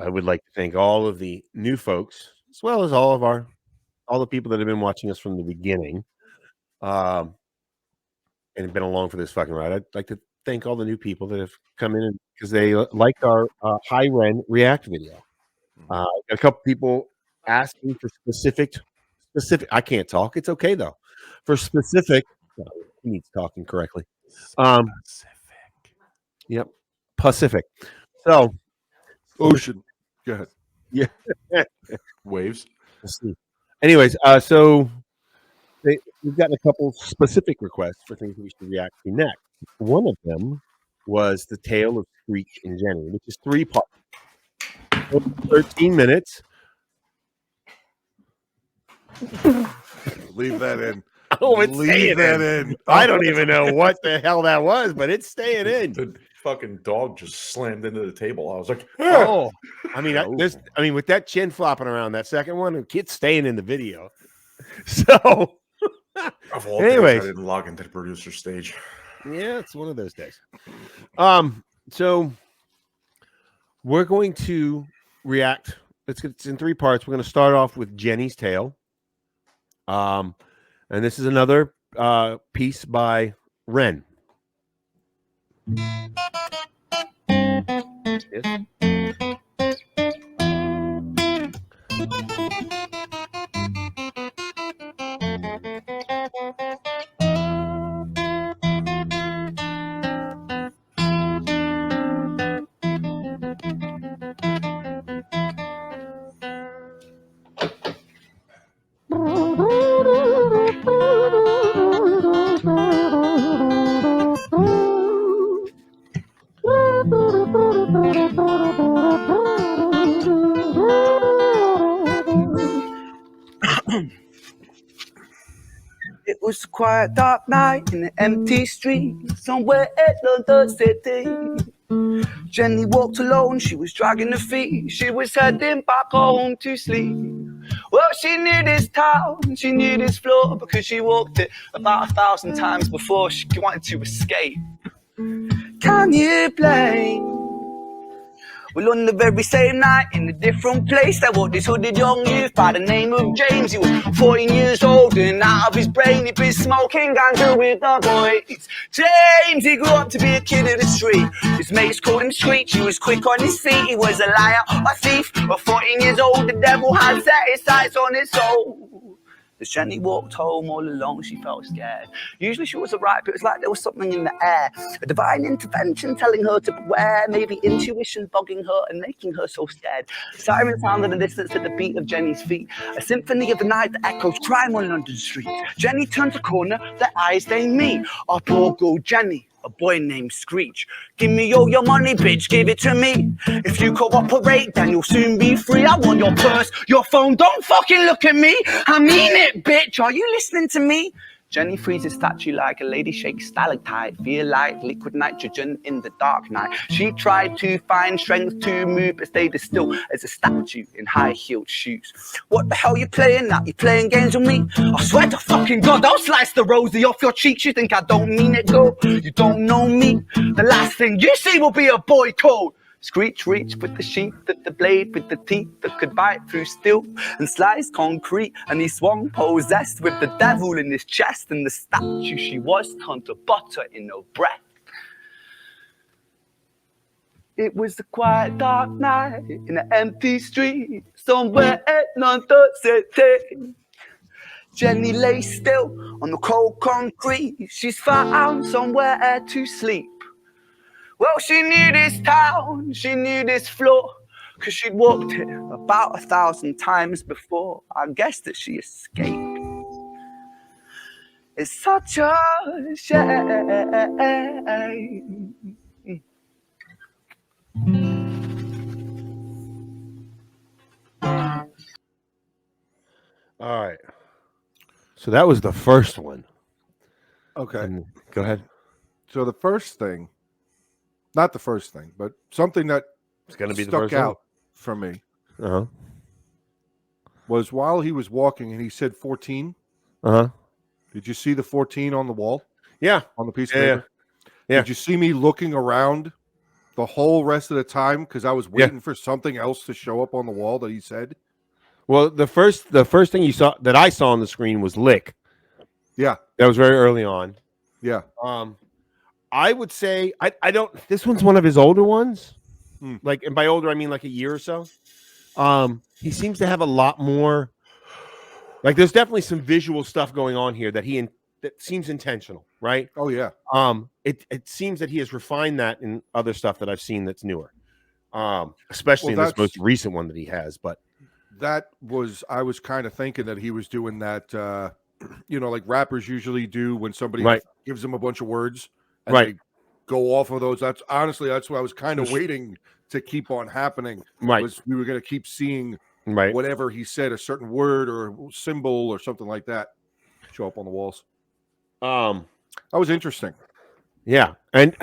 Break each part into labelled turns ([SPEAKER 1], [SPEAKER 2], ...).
[SPEAKER 1] I would like to thank all of the new folks, as well as all the people that have been watching us from the beginning, and have been along for this fucking ride. I'd like to thank all the new people that have come in because they liked our high rent react video. A couple people asking for specific. I can't talk. It's okay though. For specific, he needs talking correctly. Yep, Pacific. So,
[SPEAKER 2] ocean. Go ahead.
[SPEAKER 1] Yeah.
[SPEAKER 2] Waves.
[SPEAKER 1] Let's see. Anyways, so we've gotten a couple specific requests for things we should react to next. One of them was the tale of Screech and Jenny, which is 3 parts, 13 minutes.
[SPEAKER 2] Leave that in.
[SPEAKER 1] Oh, it's
[SPEAKER 2] Leave
[SPEAKER 1] staying
[SPEAKER 2] that
[SPEAKER 1] in. I don't even know what the hell that was, but it's staying in.
[SPEAKER 3] The fucking dog just slammed into the table. I was like,
[SPEAKER 1] oh, I mean, with that chin flopping around, that second one, the kid's staying in the video. So,
[SPEAKER 3] anyways, I didn't log into the producer stage.
[SPEAKER 1] Yeah, it's one of those days. So we're going to react. It's in 3 parts. We're going to start off with Jenny's tale. And this is another piece by Ren.
[SPEAKER 4] It was a quiet, dark night in an empty street somewhere in London City. Jenny walked alone, she was dragging her feet. She was heading back home to sleep. Well, she knew this town, she knew this floor, because she walked it about 1,000 times before she wanted to escape. Can you blame? Well, on the very same night, in a different place, there was this hooded young youth by the name of James. He was 14 years old and out of his brain, he'd been smoking ganja with the boys. James, he grew up to be a kid of the street. His mates called him Screech, he was quick on his feet. He was a liar, a thief, but 14 years old, the devil had set his sights on his soul. As Jenny walked home all alone, she felt scared. Usually she was alright, but it was like there was something in the air. A divine intervention telling her to beware. Maybe intuition bugging her and making her so scared. Sirens sound in the distance at the beat of Jenny's feet. A symphony of the night that echoes crime on London streets. Jenny turns a corner, their eyes they meet. Our poor girl Jenny, a boy named Screech. Give me all your money, bitch, give it to me. If you cooperate, then you'll soon be free. I want your purse, your phone, don't fucking look at me. I mean it, bitch, are you listening to me? Jenny freezes statue like a lady shakes stalactite. Feel like liquid nitrogen in the dark night. She tried to find strength to move, but stayed as still as a statue in high-heeled shoes. What the hell you playing at? You playing games with me? I swear to fucking God, I'll slice the rosy off your cheeks. You think I don't mean it, girl? You don't know me. The last thing you see will be a boy code. Screech reached with the sheath, the blade with the teeth that could bite through steel and slice concrete. And he swung possessed with the devil in his chest, and the statue she was turned to butter in her breath. It was a quiet, dark night in an empty street somewhere in London City. Jenny lay still on the cold concrete. She's found somewhere to sleep. Well, she knew this town, she knew this floor, 'cause she'd walked it about 1,000 times before. I guess that she escaped. It's such a shame.
[SPEAKER 1] All right. So that was the first one.
[SPEAKER 2] Okay.
[SPEAKER 1] Go ahead.
[SPEAKER 2] So the first thing, not the first thing, but something that
[SPEAKER 1] It's going to be the
[SPEAKER 2] stuck
[SPEAKER 1] first
[SPEAKER 2] out for me was while he was walking and he said 14. Did you see the 14 on the wall?
[SPEAKER 1] Yeah.
[SPEAKER 2] On the piece of
[SPEAKER 1] Yeah.
[SPEAKER 2] paper? Yeah. Did you see me looking around the whole rest of the time because I was waiting for something else to show up on the wall that he said.
[SPEAKER 1] Well, the first thing you saw that I saw on the screen was lick.
[SPEAKER 2] Yeah.
[SPEAKER 1] That was very early on.
[SPEAKER 2] Yeah.
[SPEAKER 1] I would say I don't. This one's one of his older ones.
[SPEAKER 2] Hmm.
[SPEAKER 1] Like, and by older I mean like a year or so. He seems to have a lot more. Like, there's definitely some visual stuff going on here that that seems intentional, right?
[SPEAKER 2] Oh yeah.
[SPEAKER 1] It seems that he has refined that in other stuff that I've seen that's newer. Especially in this most recent one that he has. But
[SPEAKER 2] I was kind of thinking that he was doing that. Like rappers usually do when somebody gives them a bunch of words and they go off of those. That's what I was kind of waiting to keep on happening. Was we were going to keep seeing whatever he said, a certain word or symbol or something like that, show up on the walls. That was interesting.
[SPEAKER 1] Yeah, and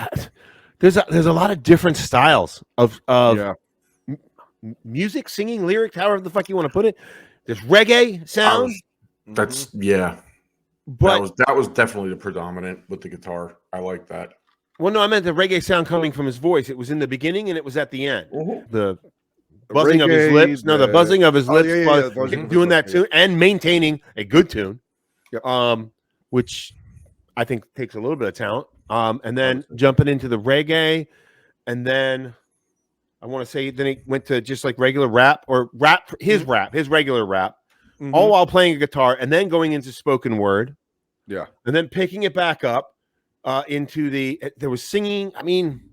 [SPEAKER 1] there's a lot of different styles of music, singing, lyrics, however the fuck you want to put it. There's reggae sound.
[SPEAKER 3] But that was definitely the predominant with the guitar. I like that.
[SPEAKER 1] Well, no, I meant the reggae sound coming from his voice. It was in the beginning and it was at the end. The buzzing of his lips. No, the buzzing of his lips, doing that tune and maintaining a good tune. Which I think takes a little bit of talent. And then jumping into the reggae, and then I want to say then he went to just like regular rap or his regular rap. All while playing a guitar, and then going into spoken word, and then picking it back up into there was singing. I mean,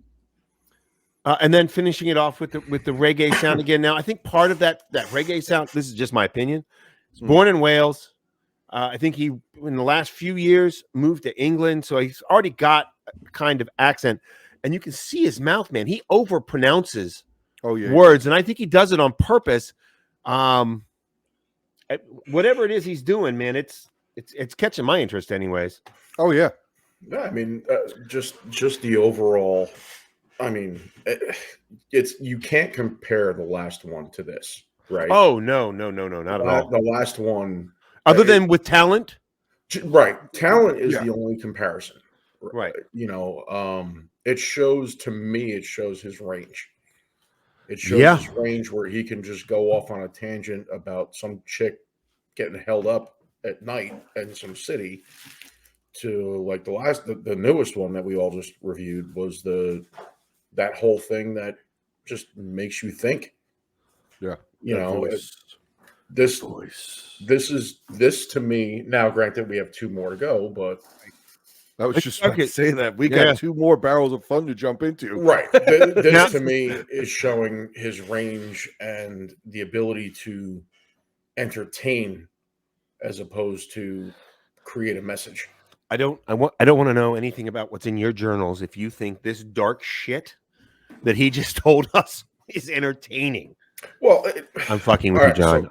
[SPEAKER 1] and then finishing it off with the reggae sound again. Now, I think part of that reggae sound. This is just my opinion. He's born in Wales. I think he in the last few years moved to England, so he's already got a kind of accent, and you can see his mouth, man. He overpronounces words, and I think he does it on purpose. Whatever it is he's doing, man, it's catching my interest, anyways.
[SPEAKER 2] Oh yeah,
[SPEAKER 3] yeah. I mean, just the overall. I mean, you can't compare the last one to this, right?
[SPEAKER 1] Oh no, not at all.
[SPEAKER 3] The last one,
[SPEAKER 1] other than with talent,
[SPEAKER 3] right? Talent is the only comparison,
[SPEAKER 1] right?
[SPEAKER 3] It shows to me. It shows his range. It shows his range where he can just go off on a tangent about some chick getting held up at night in some city to like the newest one that we all just reviewed was that whole thing that just makes you think.
[SPEAKER 2] Yeah.
[SPEAKER 3] This to me, now granted we have 2 more to go, but
[SPEAKER 2] I was just saying that we got 2 more barrels of fun to jump into.
[SPEAKER 3] Right. This to me is showing his range and the ability to entertain as opposed to create a message.
[SPEAKER 1] I don't want to know anything about what's in your journals if you think this dark shit that he just told us is entertaining.
[SPEAKER 3] Well,
[SPEAKER 1] I'm fucking with you, John.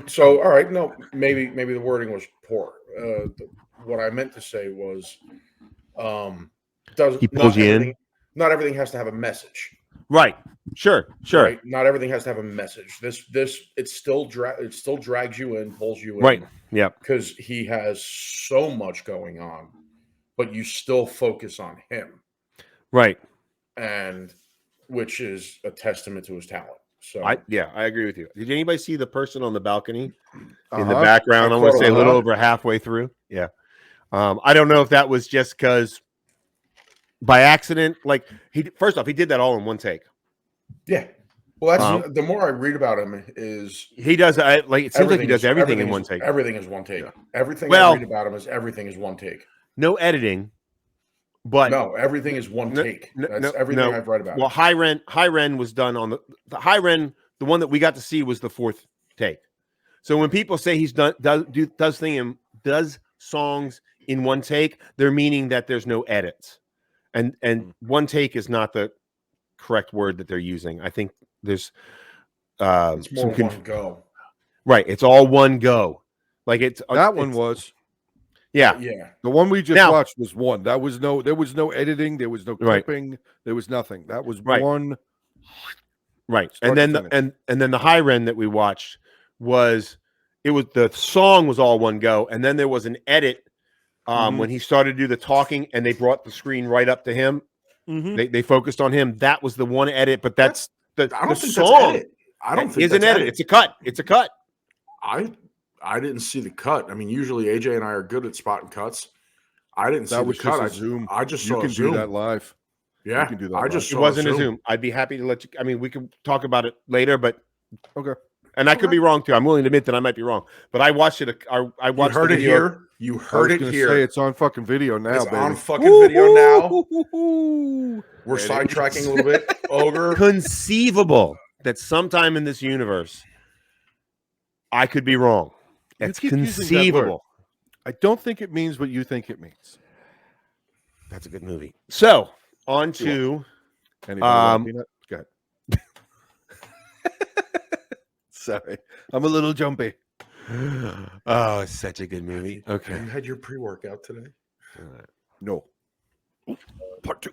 [SPEAKER 3] So, all right. No, maybe the wording was poor. What I meant to say was,
[SPEAKER 1] he pulls you in.
[SPEAKER 3] Not everything has to have a message.
[SPEAKER 1] Right. Sure.
[SPEAKER 3] Right? Not everything has to have a message. It still drags you in, pulls you in.
[SPEAKER 1] Right. Yeah.
[SPEAKER 3] Because he has so much going on, but you still focus on him.
[SPEAKER 1] Right.
[SPEAKER 3] And which is a testament to his talent. So
[SPEAKER 1] I agree with you. Did anybody see the person on the balcony in the background? I want to say a little over halfway through. Yeah. I don't know if that was just because by accident, like first off, he did that all in one take.
[SPEAKER 3] Yeah. Well, that's the more I read about him is
[SPEAKER 1] he does. It seems like he does everything in one take.
[SPEAKER 3] Everything is one take. Yeah. Everything I read about him is everything is one take.
[SPEAKER 1] No editing, but
[SPEAKER 3] no, everything is one take. That's everything I've read about.
[SPEAKER 1] Well, High Ren was done on the High Ren. The one that we got to see was the 4th take. So when people say he's does songs in one take, they're meaning that there's no edits, and one take is not the correct word that they're using. I think there's
[SPEAKER 3] it's more one go.
[SPEAKER 1] Right, it's all one go. Like
[SPEAKER 2] that one was.
[SPEAKER 1] Yeah.
[SPEAKER 2] The one we just watched was one. There was no editing, there was no clipping, there was nothing. That was one.
[SPEAKER 1] Right. And then the High Ren that we watched the song was all one go, and then there was an edit when he started to do the talking and they brought the screen right up to him They focused on him. That was the one edit, but that's
[SPEAKER 3] I don't
[SPEAKER 1] the
[SPEAKER 3] think
[SPEAKER 1] song.
[SPEAKER 3] that's edit. I don't think
[SPEAKER 1] it's an
[SPEAKER 3] that's
[SPEAKER 1] edit. It's a cut. It's a cut.
[SPEAKER 3] I didn't see the cut. I mean, usually AJ and I are good at spotting cuts. I didn't see the cut. I just saw
[SPEAKER 2] you can
[SPEAKER 3] Zoom.
[SPEAKER 2] do that live.
[SPEAKER 3] Yeah,
[SPEAKER 2] you can do that.
[SPEAKER 3] I just saw
[SPEAKER 1] it wasn't a Zoom. I'd be happy to let you. I mean, we can talk about it later, but
[SPEAKER 2] okay.
[SPEAKER 1] And I could be wrong too. I'm willing to admit that I might be wrong, but I watched it. I watched.
[SPEAKER 3] You heard it here. You heard it here.
[SPEAKER 2] Say it's on fucking video now.
[SPEAKER 3] It's
[SPEAKER 2] baby.
[SPEAKER 3] on fucking video now. We're sidetracking a little bit. Ogre.
[SPEAKER 1] Conceivable that sometime in this universe, I could be wrong. It's conceivable.
[SPEAKER 2] I don't think it means what you think it means.
[SPEAKER 1] That's a good movie. So on to
[SPEAKER 2] Go ahead. Sorry, I'm a little jumpy.
[SPEAKER 1] Oh, it's such a good movie. Okay,
[SPEAKER 3] you had your pre-workout today?
[SPEAKER 2] No.
[SPEAKER 3] Part 2.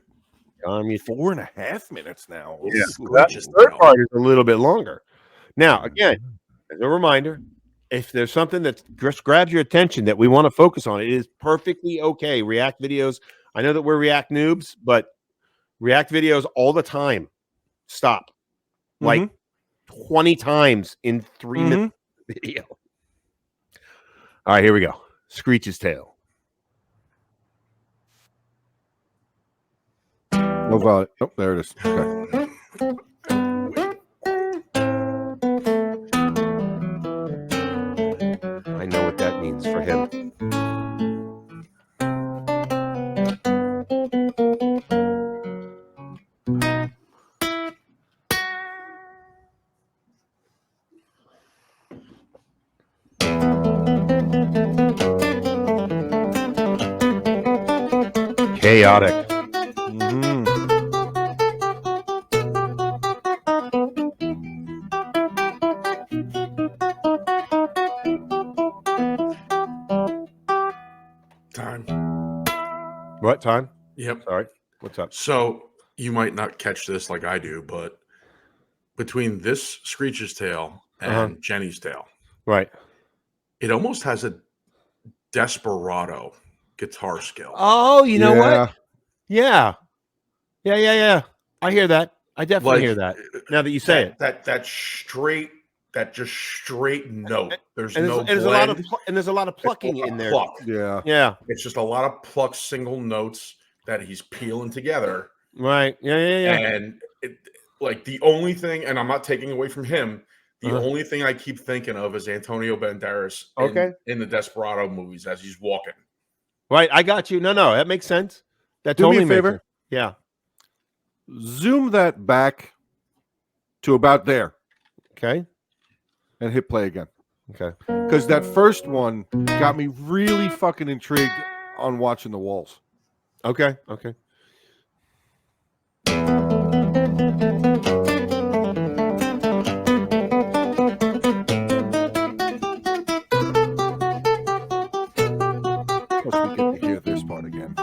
[SPEAKER 2] 4.5 minutes now.
[SPEAKER 1] Yeah, that third part is a little bit longer. Now, again, as a reminder, if there's something that just grabs your attention that we want to focus on, it is perfectly okay. React videos. I know that we're React noobs, but React videos all the time. Stop. Like 20 times in 3 minutes video. All right, here we go. Screech's tail.
[SPEAKER 2] No volume. Oh, there it is. Okay.
[SPEAKER 1] I know what that means for him. Chaotic.
[SPEAKER 3] Time.
[SPEAKER 1] What time?
[SPEAKER 3] Yep.
[SPEAKER 1] Sorry. What's up?
[SPEAKER 3] So you might not catch this like I do, but between this Screech's tail and Jenny's tail,
[SPEAKER 1] right,
[SPEAKER 3] it almost has a desperado guitar skill.
[SPEAKER 1] Oh, you know what? Yeah. I hear that. I definitely hear that. Now that you say it,
[SPEAKER 3] that just straight note. There's
[SPEAKER 1] and
[SPEAKER 3] no
[SPEAKER 1] there's
[SPEAKER 3] blend.
[SPEAKER 1] there's a lot of plucking in there.
[SPEAKER 3] Pluck.
[SPEAKER 2] Yeah.
[SPEAKER 3] It's just a lot of plucked single notes that he's peeling together.
[SPEAKER 1] Right. Yeah.
[SPEAKER 3] And like the only thing, and I'm not taking away from him, the only thing I keep thinking of is Antonio Banderas in the Desperado movies as he's walking.
[SPEAKER 1] Right. I got you. No, that makes sense. That
[SPEAKER 2] Do me a
[SPEAKER 1] totally
[SPEAKER 2] favor.
[SPEAKER 1] makes sense. Yeah.
[SPEAKER 2] Zoom that back to about there.
[SPEAKER 1] Okay.
[SPEAKER 2] And hit play again.
[SPEAKER 1] Okay.
[SPEAKER 2] Because that first one got me really fucking intrigued on watching the walls.
[SPEAKER 1] Okay.
[SPEAKER 2] Plus, we get to hear this part again.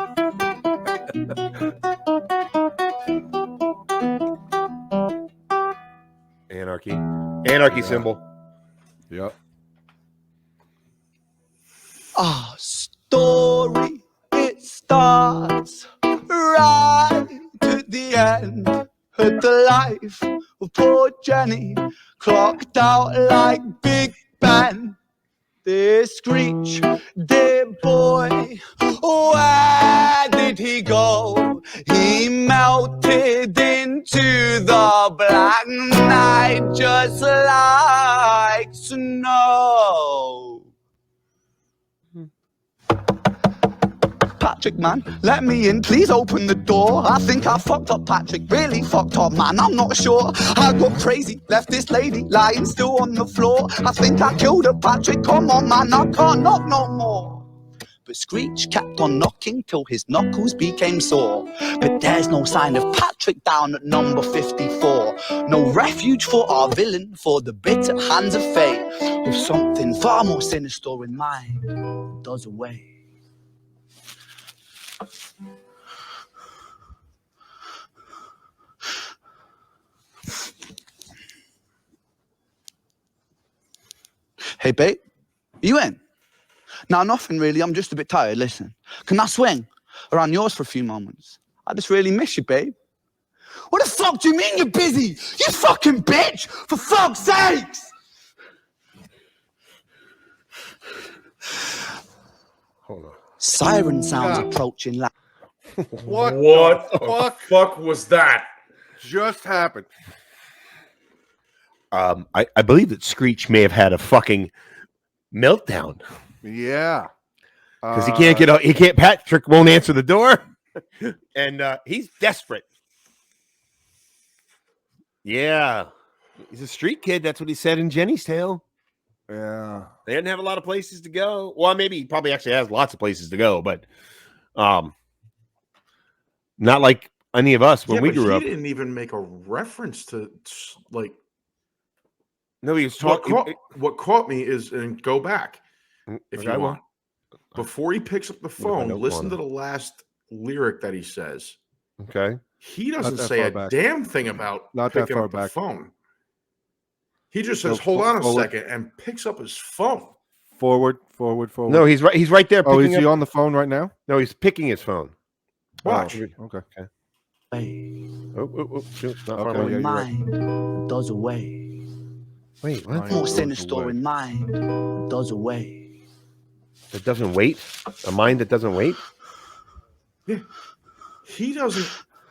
[SPEAKER 1] Anarchy symbol.
[SPEAKER 2] Yep.
[SPEAKER 4] Our story, it starts right at the end of the life of poor Jenny, clocked out like Big Ben. This Screech, dear boy, where did he go? He melted into the black night just like snow. Patrick, man, let me in, please open the door. I think I fucked up, Patrick, really fucked up, man, I'm not sure. I got crazy, left this lady lying still on the floor. I think I killed her, Patrick, come on, man, I can't knock no more. But Screech kept on knocking till his knuckles became sore. But there's no sign of Patrick down at number 54. No refuge for our villain, for the bitter hands of fate. With something far more sinister in mind, does away. Hey, babe, you in? No, nothing really. I'm just a bit tired. Listen, can I swing around yours for a few moments? I just really miss you, babe. What the fuck do you mean you're busy? You fucking bitch! For fuck's sakes!
[SPEAKER 1] Hold on.
[SPEAKER 4] Siren sounds approaching like...
[SPEAKER 2] What
[SPEAKER 3] the fuck was that?
[SPEAKER 2] just happened?
[SPEAKER 1] I believe that Screech may have had a fucking meltdown.
[SPEAKER 2] Yeah.
[SPEAKER 1] Because he can't get out. He can't. Patrick won't answer the door, and he's desperate. Yeah, he's a street kid. That's what he said in Jenny's tale.
[SPEAKER 2] Yeah,
[SPEAKER 1] they didn't have a lot of places to go. Well, maybe he probably actually has lots of places to go, but not like any of us when we grew up.
[SPEAKER 3] He didn't even make a reference to like.
[SPEAKER 1] No, he was talking.
[SPEAKER 3] What caught me is, and go back if
[SPEAKER 1] Okay,
[SPEAKER 3] you want. Before he picks up the phone, listen to the last lyric that he says.
[SPEAKER 1] Okay.
[SPEAKER 3] He doesn't say a damn thing about
[SPEAKER 2] not
[SPEAKER 3] picking
[SPEAKER 2] that far
[SPEAKER 3] up the
[SPEAKER 2] back.
[SPEAKER 3] phone. He just says, "Hold on a second," and picks up his phone.
[SPEAKER 2] Forward.
[SPEAKER 1] No, he's right. He's right there.
[SPEAKER 2] Oh, is he on the phone right now?
[SPEAKER 1] No, he's picking his phone.
[SPEAKER 3] Watch.
[SPEAKER 2] Oh, okay.
[SPEAKER 4] Okay, mind does away.
[SPEAKER 1] Wait, what?
[SPEAKER 4] More sinister in mind does away.
[SPEAKER 1] That doesn't wait? A mind that doesn't wait?
[SPEAKER 3] Yeah. He doesn't.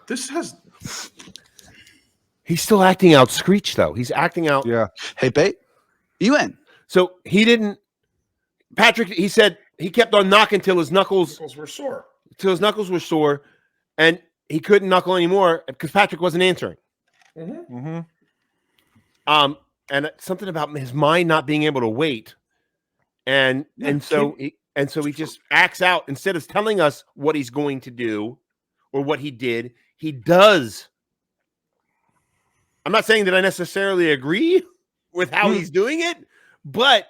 [SPEAKER 3] This has.
[SPEAKER 1] He's still acting out Screech, though. He's acting out.
[SPEAKER 2] Yeah.
[SPEAKER 4] Hey, babe, you in?
[SPEAKER 1] So he didn't. Patrick, he said he kept on knocking till his knuckles
[SPEAKER 3] were sore.
[SPEAKER 1] Till his knuckles were sore, and he couldn't knuckle anymore because Patrick wasn't answering.
[SPEAKER 3] Mm-hmm.
[SPEAKER 1] And something about his mind not being able to wait, and so he just acts out instead of telling us what he's going to do or what he did. He does. I'm not saying that I necessarily agree with how he's doing it, but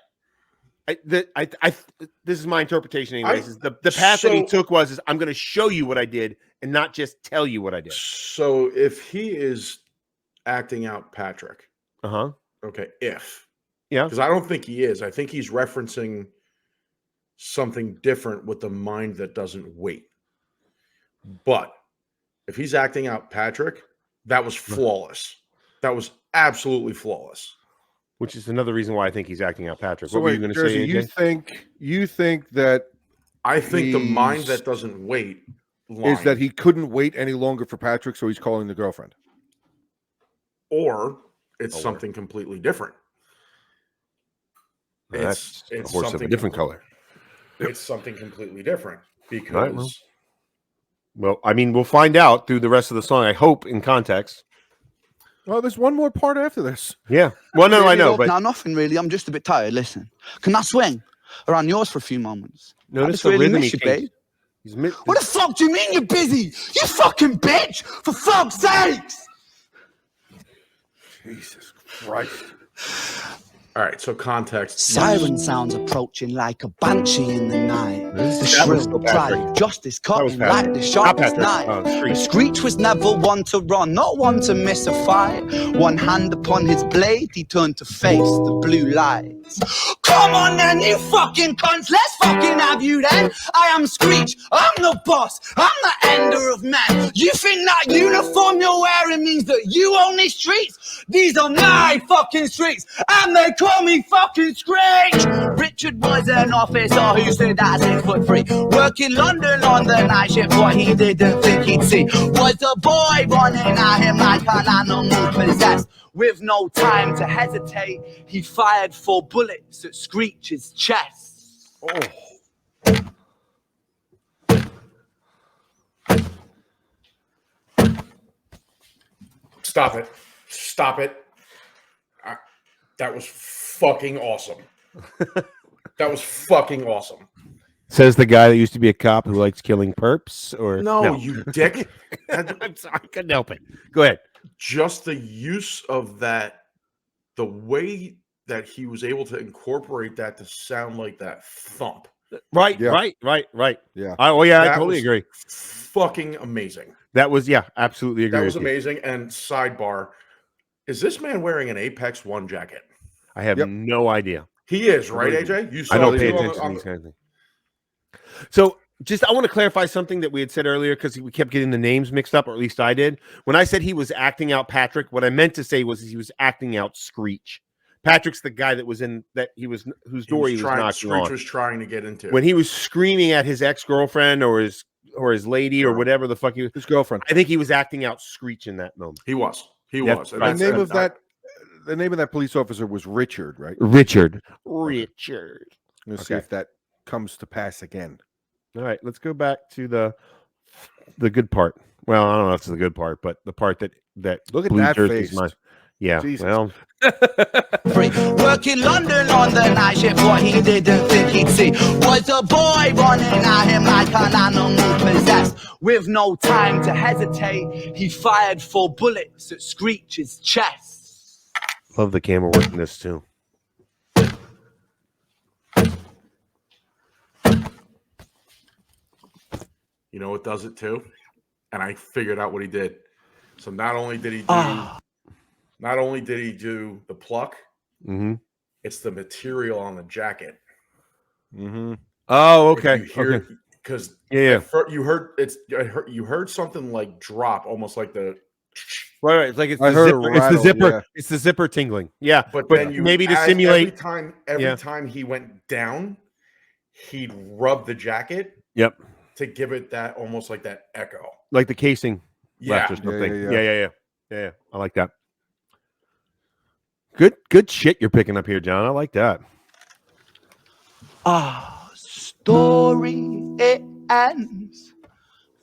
[SPEAKER 1] this is my interpretation. Anyways, is the path that he took was I'm going to show you what I did and not just tell you what I did.
[SPEAKER 3] So if he is acting out Patrick, okay, because I don't think he is. I think he's referencing something different with the mind that doesn't wait. But if he's acting out Patrick, that was flawless. That was absolutely flawless.
[SPEAKER 1] Which is another reason why I think he's acting out Patrick.
[SPEAKER 2] So
[SPEAKER 1] what were you going to say, AJ?
[SPEAKER 2] You think that
[SPEAKER 3] I think the mind that doesn't wait
[SPEAKER 2] is that he couldn't wait any longer for Patrick, so he's calling the girlfriend.
[SPEAKER 3] Or it's something completely different.
[SPEAKER 1] It's a horse of a different color.
[SPEAKER 3] It's something completely different because
[SPEAKER 1] well, I mean, we'll find out through the rest of the song, I hope, in context.
[SPEAKER 2] Oh, there's one more part after this.
[SPEAKER 1] Yeah. Well, no, I know, but
[SPEAKER 4] no, nothing really. I'm just a bit tired. Listen, can I swing around yours for a few moments?
[SPEAKER 1] Notice
[SPEAKER 4] the really miss you, babe.
[SPEAKER 1] What
[SPEAKER 4] the fuck do you mean you're busy? You fucking bitch! For fuck's sakes!
[SPEAKER 2] Jesus Christ.
[SPEAKER 3] All right, so context.
[SPEAKER 4] Siren sounds approaching like a banshee in the night. The shrill cry of justice cutting like the sharpest knife. The Screech was never one to run, not one to miss a fight. One hand upon his blade, he turned to face the blue lights. Come on then, you fucking cunts, let's fucking have you then. I am Screech, I'm the boss, I'm the ender of men. You think that uniform you're wearing means that you own these streets? These are my fucking streets, and they call me fucking Screech. Richard was an officer who stood at 6'3", working London on the night shift. What he didn't think he'd see was a boy running at him like an animal possessed. With no time to hesitate, he fired 4 bullets at Screech's chest.
[SPEAKER 3] Stop it. Stop it. That was fucking awesome. That was fucking awesome.
[SPEAKER 1] Says the guy that used to be a cop who likes killing perps, or
[SPEAKER 3] no, you dick.
[SPEAKER 1] I'm sorry, I couldn't help it. Go ahead.
[SPEAKER 3] Just the use of that, the way that he was able to incorporate that to sound like that thump.
[SPEAKER 1] Right.
[SPEAKER 2] Yeah.
[SPEAKER 1] Right.
[SPEAKER 2] Yeah.
[SPEAKER 1] I totally agree.
[SPEAKER 3] Fucking amazing.
[SPEAKER 1] That was, absolutely agree.
[SPEAKER 3] That was amazing. And sidebar, is this man wearing an Apex One jacket?
[SPEAKER 1] I have no idea.
[SPEAKER 3] He is, right, AJ? You saw
[SPEAKER 1] I don't pay attention to these kind of things. So Just, I want to clarify something that we had said earlier because we kept getting the names mixed up, or at least I did. When I said he was acting out Patrick, what I meant to say was he was acting out Screech. Patrick's the guy that was in that whose door he was knocking on.
[SPEAKER 3] Screech was trying to get into.
[SPEAKER 1] When he was screaming at his ex-girlfriend or his lady or whatever the fuck
[SPEAKER 2] his girlfriend.
[SPEAKER 1] I think he was acting out Screech in that moment.
[SPEAKER 3] He was. And
[SPEAKER 2] the name of that police officer was Richard, right?
[SPEAKER 1] Richard.
[SPEAKER 2] Let's see if that comes to pass again.
[SPEAKER 1] All right, let's go back to the good part. Well, I don't know if it's the good part, but the part that
[SPEAKER 2] look at that face.
[SPEAKER 1] Yeah,
[SPEAKER 2] Jesus.
[SPEAKER 1] well,
[SPEAKER 4] Working London on the night shift, what he didn't think he'd see was a boy running at him like an animal possessed. With no time to hesitate, he fired 4 bullets at Screech's chest.
[SPEAKER 1] love the camera work in this too.
[SPEAKER 3] You know what does it too? And I figured out what he did. So not only did he do the pluck, it's the material on the jacket.
[SPEAKER 1] Oh, okay.
[SPEAKER 3] Because
[SPEAKER 1] you
[SPEAKER 3] heard something like drop, almost like the
[SPEAKER 1] right. It's like it's the zipper. Yeah. It's the zipper tingling. Yeah,
[SPEAKER 3] but then
[SPEAKER 1] maybe to simulate
[SPEAKER 3] every time he went down, he'd rub the jacket.
[SPEAKER 1] Yep.
[SPEAKER 3] To give it that almost like that echo,
[SPEAKER 1] like the casing left or
[SPEAKER 3] yeah.
[SPEAKER 1] something. Yeah. I like that. Good shit you're picking up here, John. I like that.
[SPEAKER 4] Story it ends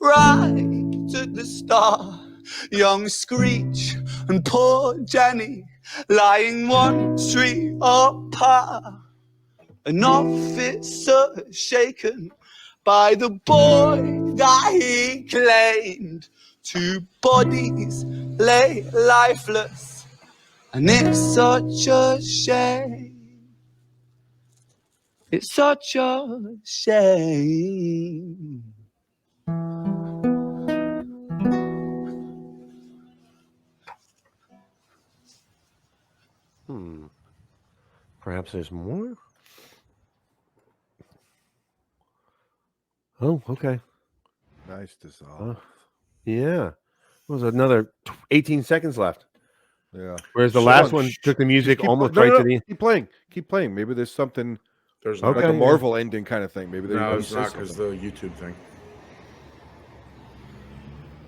[SPEAKER 4] right at the start. Young Screech and poor Jenny lying 1 street apart. An officer shaken by the boy that he claimed. 2 bodies lay lifeless, and it's such a shame. It's such a shame.
[SPEAKER 1] Perhaps there's more? Oh, okay.
[SPEAKER 2] Nice dissolve.
[SPEAKER 1] Yeah. There's another 18 seconds left.
[SPEAKER 2] Yeah.
[SPEAKER 1] Whereas the last one took the music almost right to the end.
[SPEAKER 2] Keep playing. Maybe there's something.
[SPEAKER 3] There's
[SPEAKER 2] like a Marvel ending kind of thing. Maybe
[SPEAKER 3] no, it's not because the YouTube thing.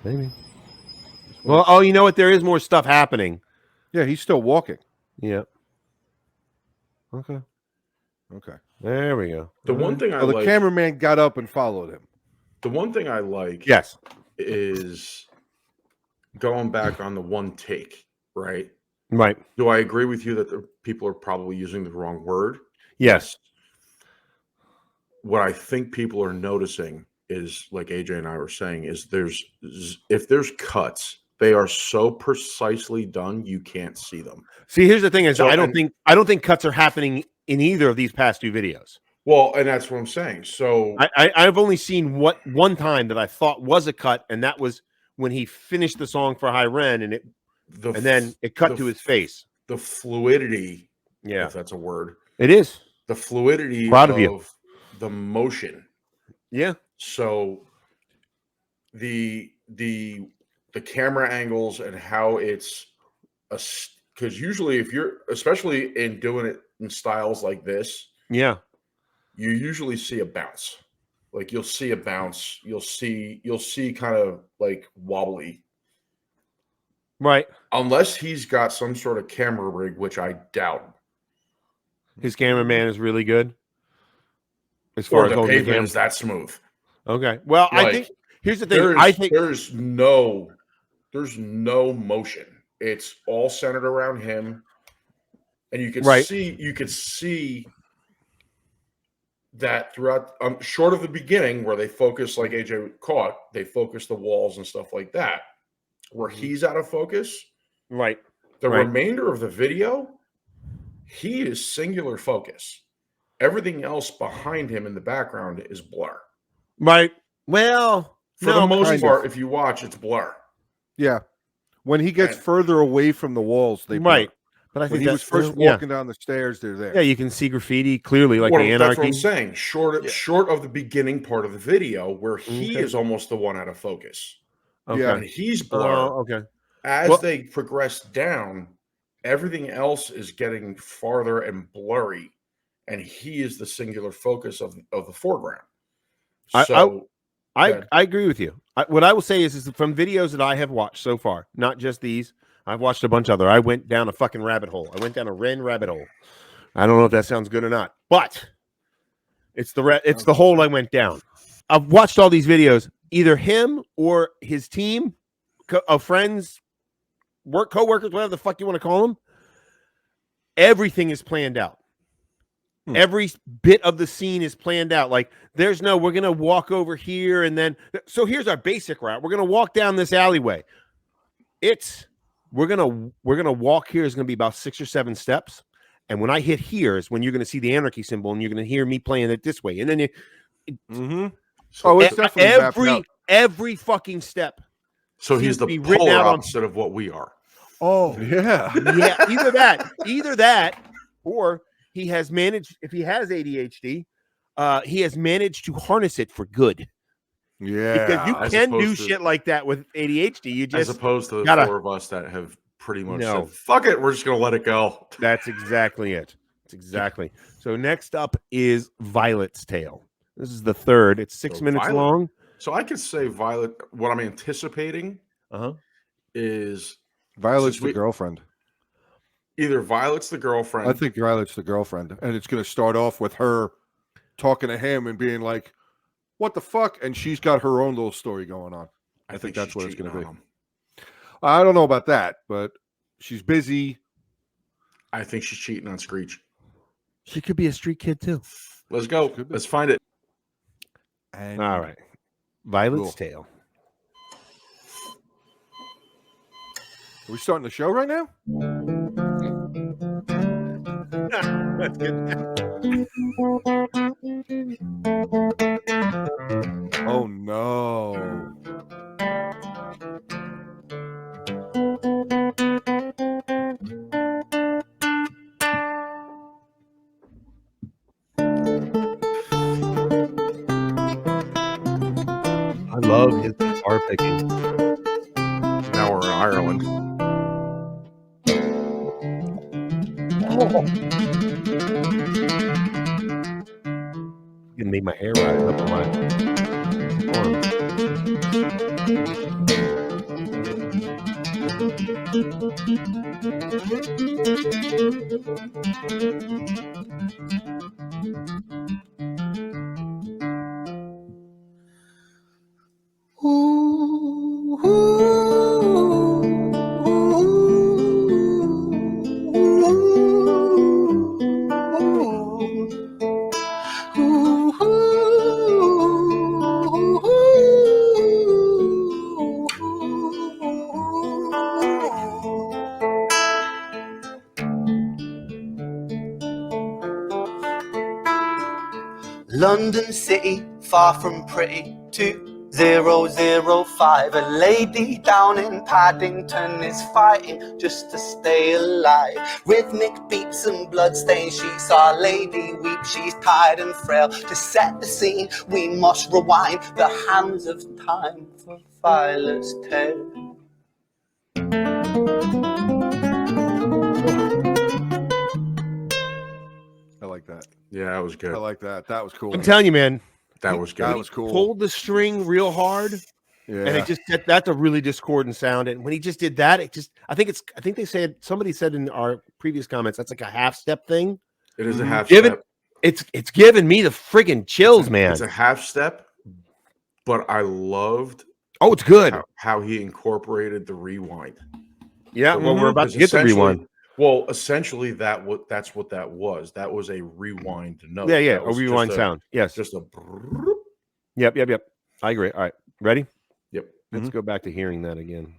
[SPEAKER 1] Maybe. Well, you know what? There is more stuff happening.
[SPEAKER 2] Yeah, he's still walking.
[SPEAKER 1] Yeah. Okay.
[SPEAKER 2] Okay.
[SPEAKER 1] There we go.
[SPEAKER 3] The one thing
[SPEAKER 2] the cameraman got up and followed him.
[SPEAKER 3] The one thing I like,
[SPEAKER 1] yes,
[SPEAKER 3] is going back on the one take. Right.
[SPEAKER 1] Right.
[SPEAKER 3] Do I agree with you that the people are probably using the wrong word?
[SPEAKER 1] Yes.
[SPEAKER 3] What I think people are noticing is, like AJ and I were saying, is if there's cuts, they are so precisely done you can't see them.
[SPEAKER 1] See, here's the thing: is I don't think cuts are happening in either of these past 2 videos.
[SPEAKER 3] Well, and that's what I'm saying. So
[SPEAKER 1] I've only seen one time that I thought was a cut, and that was when he finished the song for High Ren, and then it cut to his face.
[SPEAKER 3] The fluidity,
[SPEAKER 1] yeah,
[SPEAKER 3] if that's a word,
[SPEAKER 1] it is.
[SPEAKER 3] The fluidity of the motion. Yeah. So the camera angles and how it's because usually if you're especially in doing it in styles like this,
[SPEAKER 1] yeah,
[SPEAKER 3] you usually see a bounce. Like you'll see a bounce, you'll see kind of like wobbly.
[SPEAKER 1] Right.
[SPEAKER 3] Unless he's got some sort of camera rig, which I doubt.
[SPEAKER 1] His cameraman is really good. As far as
[SPEAKER 3] the pavement is that smooth.
[SPEAKER 1] Okay. Well, I think here's the thing. I think
[SPEAKER 3] there's no motion. It's all centered around him. And you can see that throughout short of the beginning where they focus, like AJ caught, they focus the walls and stuff like that. Where he's out of focus.
[SPEAKER 1] Right.
[SPEAKER 3] The remainder of the video, he is singular focus. Everything else behind him in the background is blur.
[SPEAKER 1] Right. Well,
[SPEAKER 3] for the most part, if you watch, it's blur.
[SPEAKER 2] Yeah. When he gets further away from the walls, they blur.
[SPEAKER 1] But I
[SPEAKER 2] when
[SPEAKER 1] think
[SPEAKER 2] he was first walking down the stairs, they're there.
[SPEAKER 1] Yeah, you can see graffiti clearly, like the anarchy.
[SPEAKER 3] That's what I'm saying. Short of the beginning part of the video where he is almost the one out of focus.
[SPEAKER 1] Okay.
[SPEAKER 3] And he's blurred.
[SPEAKER 1] Okay.
[SPEAKER 3] As they progress down, everything else is getting farther and blurry, and he is the singular focus of the foreground. So
[SPEAKER 1] I agree with you. What I will say is from videos that I have watched so far, not just these. I've watched a bunch other. I went down a fucking rabbit hole. I went down a Ren rabbit hole. I don't know if that sounds good or not, but it's the hole I went down. I've watched all these videos. Either him or his team of friends, co-workers, whatever the fuck you want to call them. Everything is planned out. Every bit of the scene is planned out. Like we're going to walk over here and then. So here's our basic route. We're going to walk down this alleyway. We're going to walk here is going to be about 6 or 7 steps. And when I hit here is when you're going to see the anarchy symbol and you're going to hear me playing it this way. And then
[SPEAKER 2] So it's definitely
[SPEAKER 1] every fucking step.
[SPEAKER 3] So he's the polar opposite of what we are.
[SPEAKER 1] Oh,
[SPEAKER 2] yeah.
[SPEAKER 1] Yeah. Either that, or he has managed, if he has ADHD, he has managed to harness it for good.
[SPEAKER 2] Yeah.
[SPEAKER 1] Because you can do shit like that with ADHD. You just
[SPEAKER 3] as opposed to the 4 of us that have pretty much said, fuck it, we're just going to let it go.
[SPEAKER 1] That's exactly it. It's exactly. So next up is Violet's Tale. This is the third. It's 6 minutes long.
[SPEAKER 3] So I could say Violet, what I'm anticipating is
[SPEAKER 2] Violet's the girlfriend.
[SPEAKER 3] Either Violet's the girlfriend.
[SPEAKER 2] I think Violet's the girlfriend. And it's going to start off with her talking to him and being like, what the fuck? And she's got her own little story going on. I think that's what it's going to be. I don't know about that, but she's busy.
[SPEAKER 3] I think she's cheating on Screech.
[SPEAKER 1] She could be a street kid too.
[SPEAKER 3] Let's go. Let's find it.
[SPEAKER 2] And
[SPEAKER 1] all right. Violet's Tale.
[SPEAKER 2] Are we starting the show right now?
[SPEAKER 1] That's good.
[SPEAKER 2] Oh no.
[SPEAKER 1] I love his guitar picking.
[SPEAKER 3] Now we're in Ireland.
[SPEAKER 1] You made my hair rise up on my arms.
[SPEAKER 4] London City, far from pretty, 2005. A lady down in Paddington is fighting just to stay alive. Rhythmic beats and bloodstains, she saw a lady weep. She's tired and frail. To set the scene, we must rewind the hands of time for Violet's Tale.
[SPEAKER 2] I like that.
[SPEAKER 3] Yeah, that was good.
[SPEAKER 2] I like that. That was cool.
[SPEAKER 1] I'm telling you, man.
[SPEAKER 3] That was good.
[SPEAKER 2] That was cool.
[SPEAKER 1] Pulled the string real hard.
[SPEAKER 2] Yeah.
[SPEAKER 1] And it just that's a really discordant sound. And when he just did that, I think they said, somebody said in our previous comments, that's like a half step thing.
[SPEAKER 3] It is a half step.
[SPEAKER 1] It's giving me the friggin' chills, man.
[SPEAKER 3] It's a half step, but I loved
[SPEAKER 1] it's good
[SPEAKER 3] how he incorporated the rewind.
[SPEAKER 1] Yeah, well, we're about to get the rewind.
[SPEAKER 3] Well, essentially that's what that was. That was a rewind note.
[SPEAKER 1] Yeah, a rewind sound. Yes.
[SPEAKER 3] Just a
[SPEAKER 1] Yep. I agree. All right. Ready?
[SPEAKER 3] Yep.
[SPEAKER 1] Let's go back to hearing that again.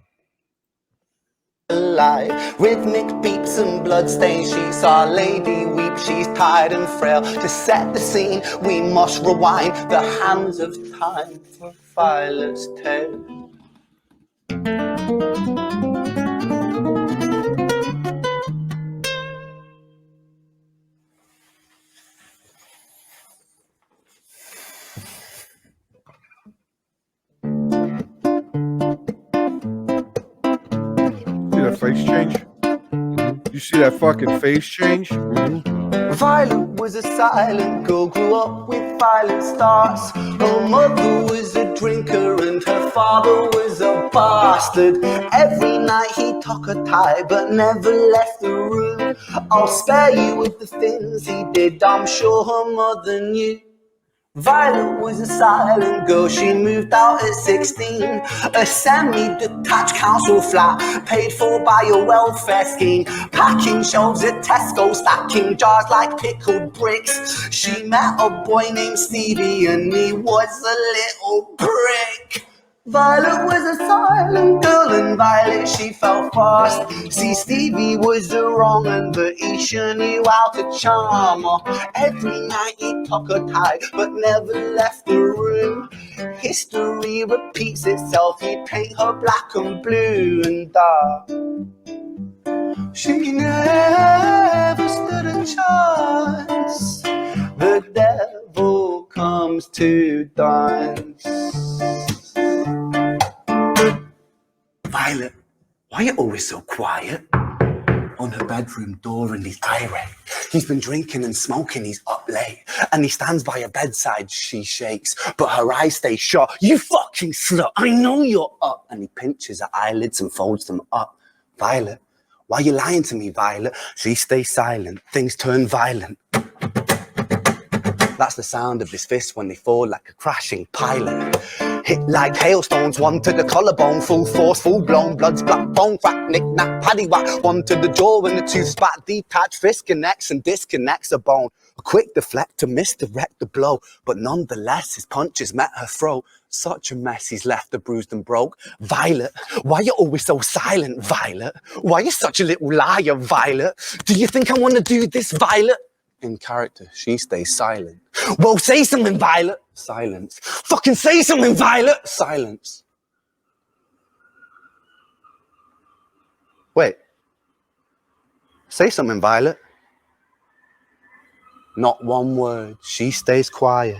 [SPEAKER 4] Alive. Rhythmic beats and bloodstains, she saw a lady weep. She's tired and frail. To set the scene, we must rewind the hands of time for Violet's Tale.
[SPEAKER 2] face change? You see that fucking face change?
[SPEAKER 4] Violet was a silent girl, grew up with violent starts. Her mother was a drinker and her father was a bastard. Every night he took a tie but never left the room. I'll spare you with the things he did, I'm sure her mother knew. Violet was a silent girl, she moved out at 16. A semi-detached council flat, paid for by a welfare scheme. Packing shelves at Tesco, stacking jars like pickled bricks. She met a boy named Stevie and he was a little prick. Violet was a silent girl and Violet she fell fast. See, Stevie was the wrong and but Isha knew how to charm her. Every night he took her tie but never left the room. History repeats itself, he paint her black and blue and dark. She never stood a chance. The devil comes to dance. Violet, why are you always so quiet? On her bedroom door and he's irate. He's been drinking and smoking, he's up late. And he stands by her bedside, she shakes, but her eyes stay shut. You fucking slut, I know you're up. And he pinches her eyelids and folds them up. Violet, why are you lying to me, Violet? She stays silent, things turn violent. That's the sound of his fists when they fall like a crashing pilot. Hit like hailstones, one to the collarbone, full force, full blown, blood's black bone, crack, knick, knack, paddywhack. One to the jaw when the tooth spat, detached fist connects and disconnects a bone. A quick deflect to misdirect the blow, but nonetheless his punches met her throat. Such a mess, he's left her bruised and broke. Violet, why you always so silent, Violet? Why you such a little liar, Violet? Do you think I want to do this, Violet? In character, she stays silent. Well, say something, Violet. Silence. Fucking say something, Violet. Silence. Wait. Say something, Violet. Not one word. She stays quiet.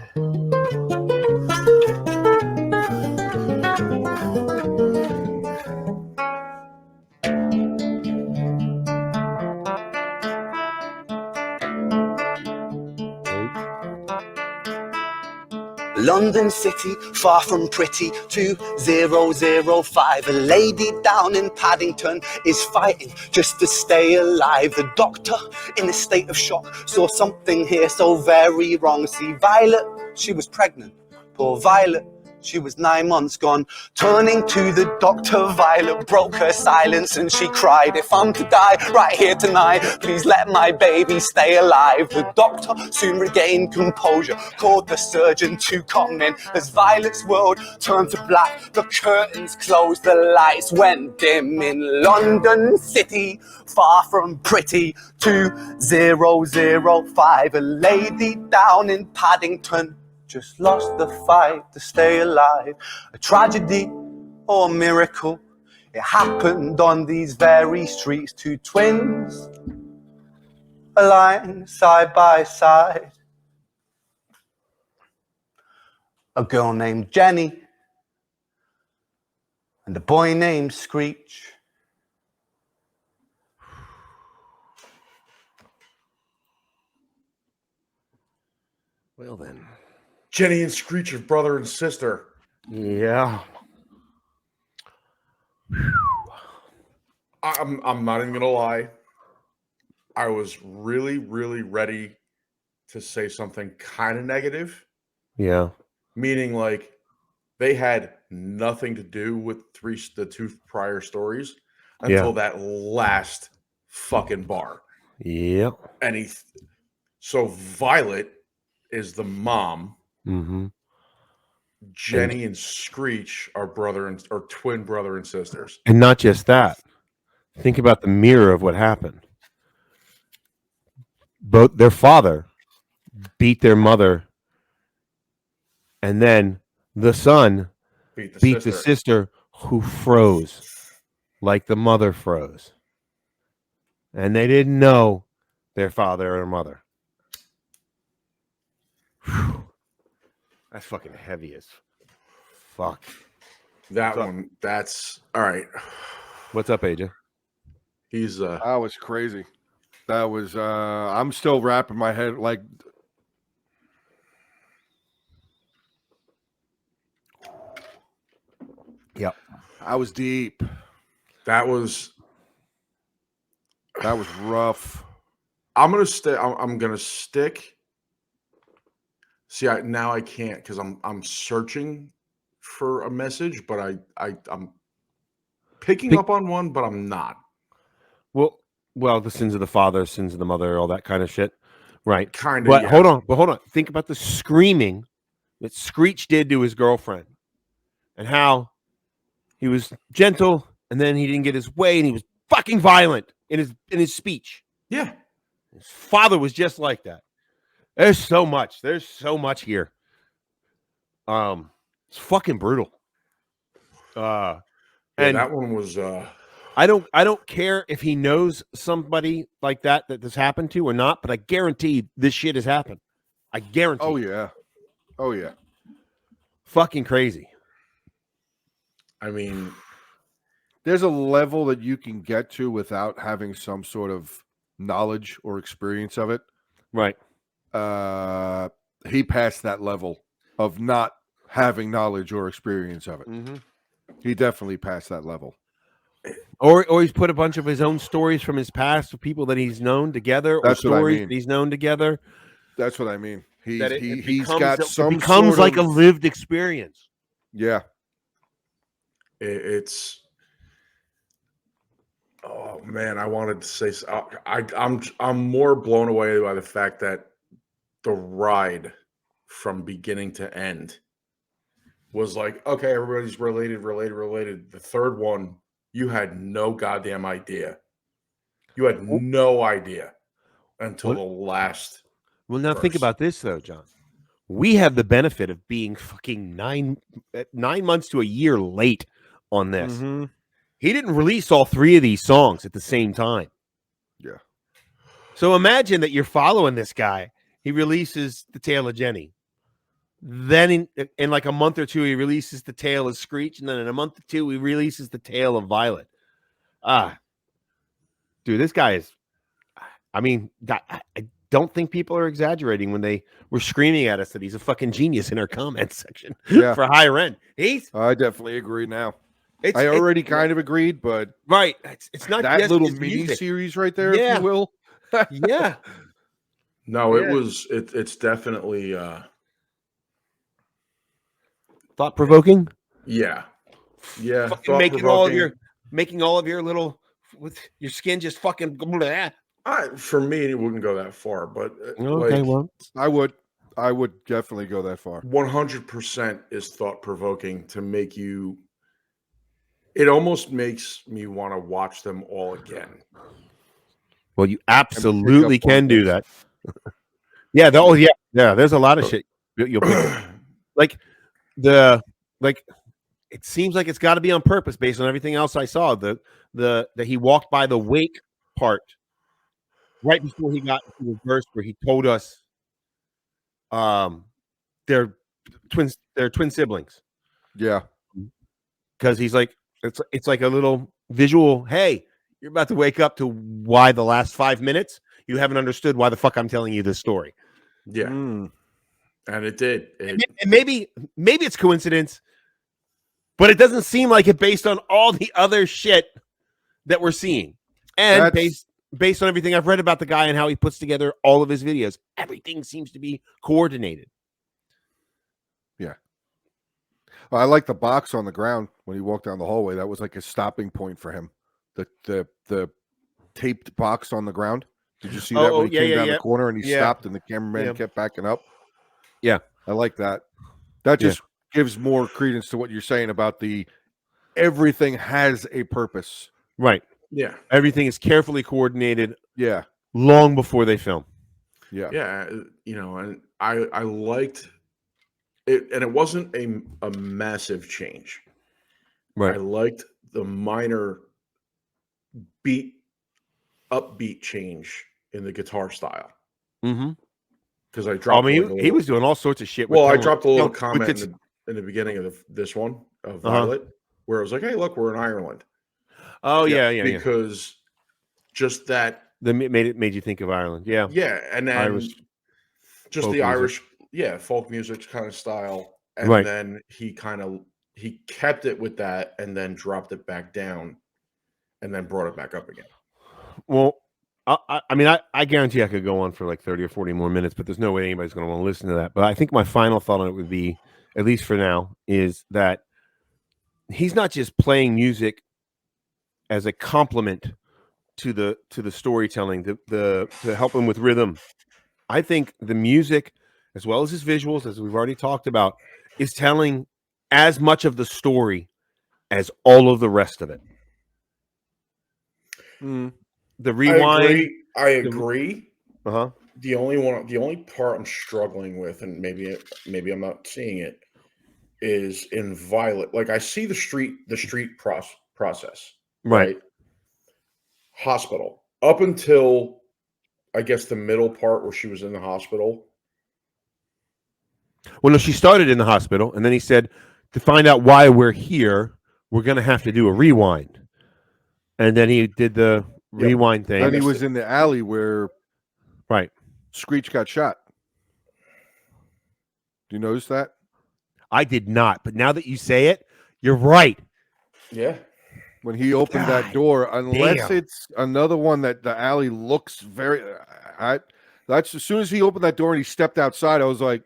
[SPEAKER 4] London City, far from pretty, 2005. A lady down in Paddington is fighting just to stay alive. The doctor, in a state of shock, saw something here so very wrong. See, Violet, she was pregnant. Poor Violet, she was 9 months gone. Turning to the doctor, Violet broke her silence and she cried, if I'm to die right here tonight, please let my baby stay alive. The doctor soon regained composure, called the surgeon to come in. As Violet's world turned to black, the curtains closed, the lights went dim. In London City, far from pretty, 2005. A lady down in Paddington just lost the fight to stay alive. A tragedy or a miracle, it happened on these very streets. Two twins aligned side by side. A girl named Jenny and a boy named Screech.
[SPEAKER 1] Well then.
[SPEAKER 3] Jenny and Screech are brother and sister.
[SPEAKER 1] Yeah.
[SPEAKER 3] I'm not even gonna lie. I was really, really ready to say something kind of negative.
[SPEAKER 1] Yeah.
[SPEAKER 3] Meaning like they had nothing to do with the two prior stories until that last fucking bar.
[SPEAKER 1] Yep.
[SPEAKER 3] And so Violet is the mom.
[SPEAKER 1] Mm-hmm.
[SPEAKER 3] Jenny and Screech are twin brother and sisters.
[SPEAKER 1] And not just that. Think about the mirror of what happened. Both their father beat their mother, and then the son beat the sister who froze like the mother froze. And they didn't know their father or mother. Whew. That's fucking heavy as fuck.
[SPEAKER 3] That one, that's all right.
[SPEAKER 1] What's up, AJ?
[SPEAKER 3] He's
[SPEAKER 2] That was crazy. That was I'm still wrapping my head like
[SPEAKER 1] Yep.
[SPEAKER 2] I was deep.
[SPEAKER 3] that was
[SPEAKER 2] rough.
[SPEAKER 3] I'm gonna stay. I'm gonna stick. See, now I can't because I'm searching for a message, but I'm picking up on one, but I'm not.
[SPEAKER 1] Well, the sins of the father, sins of the mother, all that kind of shit, right?
[SPEAKER 3] Kind of.
[SPEAKER 1] But
[SPEAKER 3] Yeah.
[SPEAKER 1] hold on. Think about the screaming that Screech did to his girlfriend, and how he was gentle, and then he didn't get his way, and he was fucking violent in his speech.
[SPEAKER 3] Yeah.
[SPEAKER 1] His father was just like that. There's so much. There's so much here. It's fucking brutal.
[SPEAKER 3] Yeah,
[SPEAKER 1] and
[SPEAKER 3] that one was.
[SPEAKER 1] I don't care if he knows somebody like that this happened to or not, but I guarantee this shit has happened. I guarantee.
[SPEAKER 2] Oh yeah. Oh yeah.
[SPEAKER 1] Fucking crazy.
[SPEAKER 3] I mean,
[SPEAKER 2] there's a level that you can get to without having some sort of knowledge or experience of it.
[SPEAKER 1] Right.
[SPEAKER 2] He passed that level of not having knowledge or experience of it.
[SPEAKER 1] Mm-hmm.
[SPEAKER 2] He definitely passed that level.
[SPEAKER 1] Or he's put a bunch of his own stories from his past with people that he's known together, or stories that he's known together.
[SPEAKER 2] That's what I mean. He's
[SPEAKER 1] it becomes like a lived experience.
[SPEAKER 2] Yeah.
[SPEAKER 3] It's. Oh man, I wanted to say I'm more blown away by the fact that the ride from beginning to end was like, okay, everybody's related. The third one, you had no goddamn idea. You had no idea until the last.
[SPEAKER 1] Well, now think about this though, John. We have the benefit of being fucking 9 months to a year late on this.
[SPEAKER 2] Mm-hmm.
[SPEAKER 1] He didn't release all 3 of these songs at the same time.
[SPEAKER 2] Yeah.
[SPEAKER 1] So imagine that you're following this guy. He releases The Tale of Jenny. Then in like a month or two, he releases The Tale of Screech. And then in a month or two, he releases The Tale of Violet. Dude, this guy is, I mean, I don't think people are exaggerating when they were screaming at us that he's a fucking genius in our comments section for higher end.
[SPEAKER 2] I definitely agree now. I already kind of agreed, but
[SPEAKER 1] right. It's not
[SPEAKER 2] that
[SPEAKER 1] just
[SPEAKER 2] little
[SPEAKER 1] his
[SPEAKER 2] mini
[SPEAKER 1] music.
[SPEAKER 2] series right there, if you will.
[SPEAKER 1] Yeah.
[SPEAKER 3] No, it's definitely
[SPEAKER 1] thought provoking.
[SPEAKER 3] Yeah.
[SPEAKER 1] Making all of your little with your skin just fucking.
[SPEAKER 3] For me, it wouldn't go that far, but
[SPEAKER 2] okay, well, I would definitely go that far.
[SPEAKER 3] 100% is thought provoking to make you. It almost makes me want to watch them all again.
[SPEAKER 1] Well, you absolutely can do that. Yeah. There's a lot of shit you'll pick. like it seems like it's got to be on purpose based on everything else I saw. That he walked by the wake part right before he got into the verse where he told us they're twin siblings.
[SPEAKER 2] Yeah.
[SPEAKER 1] Because he's like, it's like a little visual, hey, you're about to wake up to why the last 5 minutes you haven't understood why the fuck I'm telling you this story.
[SPEAKER 3] Yeah. And it did.
[SPEAKER 1] And maybe it's coincidence, but it doesn't seem like it based on all the other shit that we're seeing. And based on everything I've read about the guy and how he puts together all of his videos, everything seems to be coordinated.
[SPEAKER 2] Yeah. Well, I like the box on the ground when he walked down the hallway. That was like a stopping point for him. The taped box on the ground. Did you see that when he came down the corner and he stopped and the cameraman kept backing up?
[SPEAKER 1] Yeah.
[SPEAKER 2] I like that. That just gives more credence to what you're saying about everything has a purpose.
[SPEAKER 1] Right.
[SPEAKER 3] Yeah.
[SPEAKER 1] Everything is carefully coordinated.
[SPEAKER 2] Yeah.
[SPEAKER 1] Long before they film.
[SPEAKER 2] Yeah.
[SPEAKER 3] Yeah. And I liked it, and it wasn't a massive change.
[SPEAKER 1] Right.
[SPEAKER 3] I liked the minor upbeat change in the guitar style.
[SPEAKER 1] Mm-hmm.
[SPEAKER 3] Because I dropped.
[SPEAKER 1] He was doing all sorts of shit.
[SPEAKER 3] Well, I dropped a little comment in the beginning of this one of Violet, where I was like, "Hey, look, we're in Ireland."
[SPEAKER 1] Oh yeah.
[SPEAKER 3] Because just that
[SPEAKER 1] made you think of Ireland. Yeah.
[SPEAKER 3] Yeah, and then
[SPEAKER 1] Irish
[SPEAKER 3] just
[SPEAKER 1] folk
[SPEAKER 3] the
[SPEAKER 1] music.
[SPEAKER 3] Irish, folk music kind of style, and
[SPEAKER 1] Right.
[SPEAKER 3] then he kept it with that, and then dropped it back down, and then brought it back up again.
[SPEAKER 1] Well, I mean, I guarantee I could go on for like 30 or 40 more minutes, but there's no way anybody's going to want to listen to that. But I think my final thought on it would be, at least for now, is that he's not just playing music as a complement to the storytelling, to help him with rhythm. I think the music, as well as his visuals, as we've already talked about, is telling as much of the story as all of the rest of it. The rewind.
[SPEAKER 3] I agree.
[SPEAKER 1] Uh-huh.
[SPEAKER 3] The only part I'm struggling with, and maybe I'm not seeing it, is in Violet. Like, I see the street process, right? Hospital up until, I guess, the middle part where she was in the hospital.
[SPEAKER 1] Well, no, she started in the hospital, and then he said, to find out why we're here, we're going to have to do a rewind. And then he did the rewind thing.
[SPEAKER 2] And he was in the alley where Screech got shot. Do you notice that?
[SPEAKER 1] I did not, but now that you say it, you're right.
[SPEAKER 3] Yeah.
[SPEAKER 2] When he opened that door, unless it's another one that the alley looks very... that's as soon as he opened that door and he stepped outside, I was like,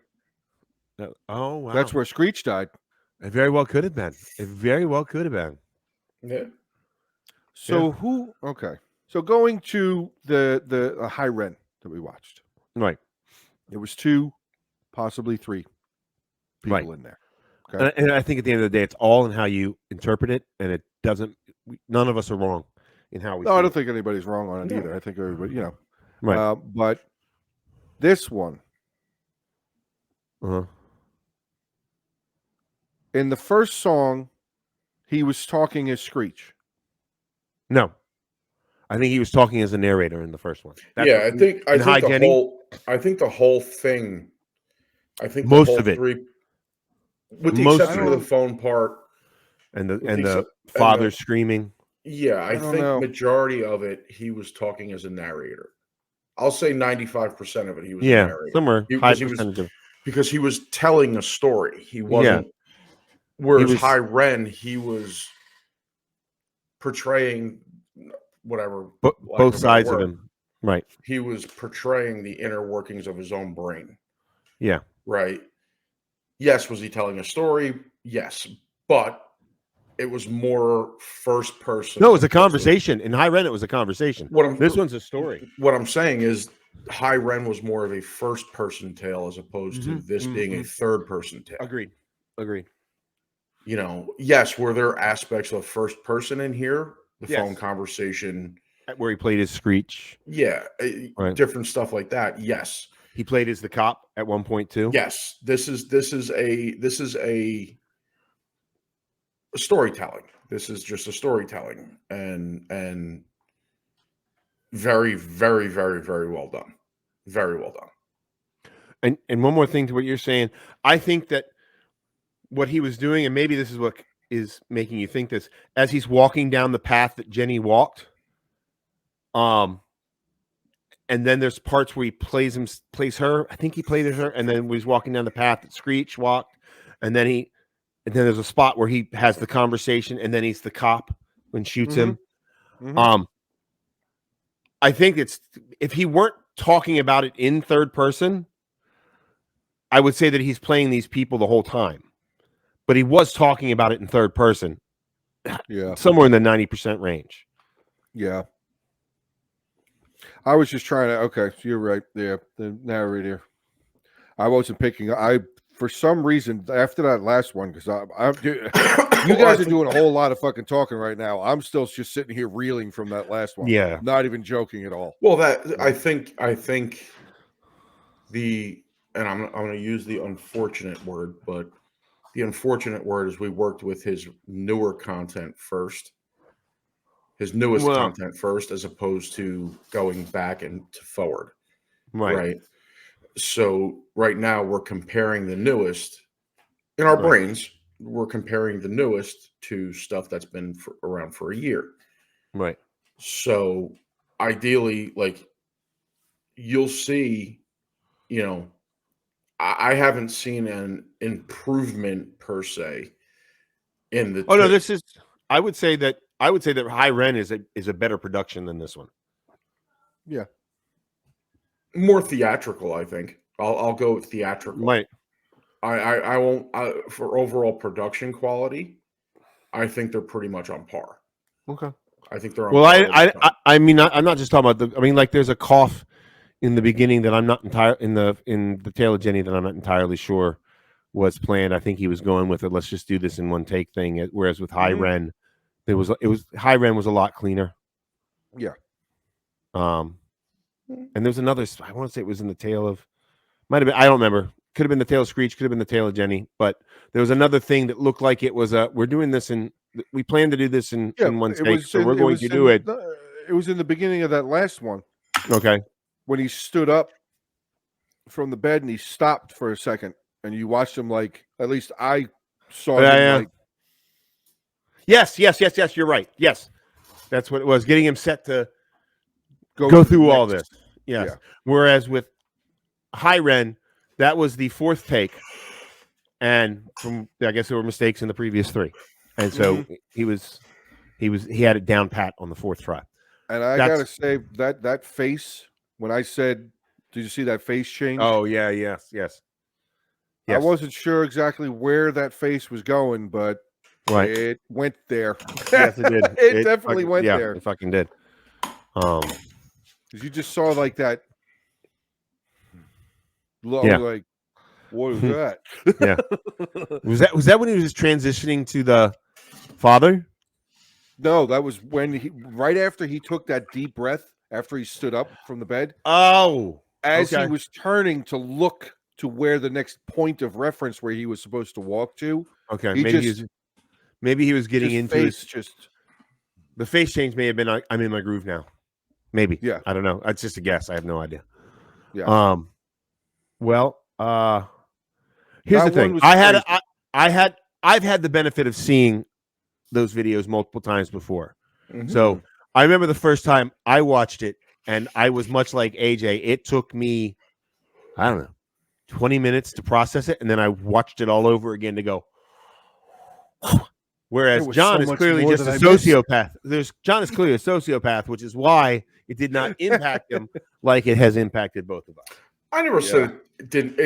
[SPEAKER 1] oh, wow.
[SPEAKER 2] That's where Screech died.
[SPEAKER 1] It very well could have been. It very well could have been.
[SPEAKER 3] Yeah.
[SPEAKER 2] So okay. So going to the High Ren that we watched.
[SPEAKER 1] Right.
[SPEAKER 2] There was 2, possibly 3 people in there.
[SPEAKER 1] Okay. And I think at the end of the day, it's all in how you interpret it, and it doesn't. None of us are wrong in how we.
[SPEAKER 2] No, I don't think anybody's wrong on it either. I think everybody,
[SPEAKER 1] Right.
[SPEAKER 2] But this one, in the first song, he was talking as Screech.
[SPEAKER 1] No, I think he was talking as a narrator in the first one.
[SPEAKER 3] I think the whole thing. I think
[SPEAKER 1] most of it,
[SPEAKER 3] with the exception of the phone part
[SPEAKER 1] and the father screaming.
[SPEAKER 3] Yeah, I think majority of it he was talking as a narrator. I'll say 95% of it he was a narrator.
[SPEAKER 1] Somewhere high percentage of it.
[SPEAKER 3] Because he was telling a story. He wasn't. Whereas High Ren, he was portraying whatever
[SPEAKER 1] both sides of him. Right.
[SPEAKER 3] He was portraying the inner workings of his own brain.
[SPEAKER 1] Yeah.
[SPEAKER 3] Right. Yes, was he telling a story? Yes, but it was more first person.
[SPEAKER 1] No, it was a conversation. In High Ren, it was a conversation. This one's a story.
[SPEAKER 3] What I'm saying is High Ren was more of a first person tale as opposed to this being a third person tale.
[SPEAKER 1] Agreed.
[SPEAKER 3] Yes, were there aspects of first person in here? The phone conversation.
[SPEAKER 1] Where he played his Screech.
[SPEAKER 3] Yeah. Different stuff like that. Yes.
[SPEAKER 1] He played as the cop at one point too.
[SPEAKER 3] Yes. This is a storytelling. This is just a storytelling, and very, very, very, very well done. Very well done.
[SPEAKER 1] And one more thing to what you're saying, I think that what he was doing, and maybe this is what is making you think this, as he's walking down the path that Jenny walked, and then there's parts where he plays her. I think he played her, and then when he's walking down the path that Screech walked, and then there's a spot where he has the conversation, and then he's the cop when shoots him. I think if he weren't talking about it in third person, I would say that he's playing these people the whole time. But he was talking about it in third person.
[SPEAKER 2] Yeah.
[SPEAKER 1] Somewhere in the 90% range.
[SPEAKER 2] Yeah. I was just trying to, okay, so you're right. Yeah, the narrator. I wasn't picking, for some reason, after that last one, because you guys are doing a whole lot of fucking talking right now. I'm still just sitting here reeling from that last one.
[SPEAKER 1] Yeah.
[SPEAKER 2] Not even joking at all.
[SPEAKER 3] Well, I think and I'm going to use the unfortunate word, but the unfortunate word is we worked with his newer content first. His newest content first, as opposed to going back and to forward. Right. So right now we're comparing the newest in our brains. We're comparing the newest to stuff that's been around for a year.
[SPEAKER 1] Right.
[SPEAKER 3] So ideally, like you'll see, I haven't seen an improvement per se in the.
[SPEAKER 1] Oh no, this is. I would say that High Ren is a better production than this one.
[SPEAKER 2] Yeah,
[SPEAKER 3] more theatrical. I think I'll go with theatrical.
[SPEAKER 1] Right.
[SPEAKER 3] I won't for overall production quality. I think they're pretty much on par.
[SPEAKER 1] Okay.
[SPEAKER 3] I think they're on.
[SPEAKER 1] Well, I mean, I'm not just talking about I mean, like, there's a cough in the beginning that I'm not in the tale of Jenny that I'm not entirely sure was planned. I think he was going with it. Let's just do this in one take thing. Whereas with High Ren, High Ren was a lot cleaner.
[SPEAKER 2] Yeah.
[SPEAKER 1] And there's another. I want to say it was in the tale of. Might have been. I don't remember. Could have been the tale of Screech. Could have been the tale of Jenny. But there was another thing that looked like it was we're doing this we plan to do this in one take, so we're going to do it.
[SPEAKER 2] It was in the beginning of that last one.
[SPEAKER 1] Okay.
[SPEAKER 2] When he stood up from the bed and he stopped for a second, and you watched him, like, at least I saw him like.
[SPEAKER 1] Yes. You're right. Yes, that's what it was. Getting him set to go through all this. Yes. Yeah. Whereas with High Ren, that was the fourth take, and I guess there were mistakes in the previous three, and so he had it down pat on the fourth try.
[SPEAKER 2] And I gotta say that face, when I said, "Did you see that face change?"
[SPEAKER 1] Oh yeah, yes.
[SPEAKER 2] I wasn't sure exactly where that face was going, but it went there.
[SPEAKER 1] Yes, it did.
[SPEAKER 2] It definitely went there.
[SPEAKER 1] It fucking did.
[SPEAKER 2] Because you just saw like that. Like, what is that?
[SPEAKER 1] Yeah. Was that when he was transitioning to the father?
[SPEAKER 2] No, that was when right after he took that deep breath after he stood up from the bed.
[SPEAKER 1] Oh,
[SPEAKER 2] as he was turning to look to where the next point of reference where he was supposed to walk to.
[SPEAKER 1] Okay, maybe he was getting into the face change. May have been I'm in my groove now. Maybe. Yeah. I don't know. It's just a guess. I have no idea.
[SPEAKER 2] Yeah.
[SPEAKER 1] Well, here's the thing. I've had the benefit of seeing those videos multiple times before. So I remember the first time I watched it, and I was much like AJ. It took me, I don't know, 20 minutes to process it, and then I watched it all over again to go. Whereas John is clearly just a sociopath. John is clearly a sociopath, which is why it did not impact him like it has impacted both of us.
[SPEAKER 3] I never said it didn't.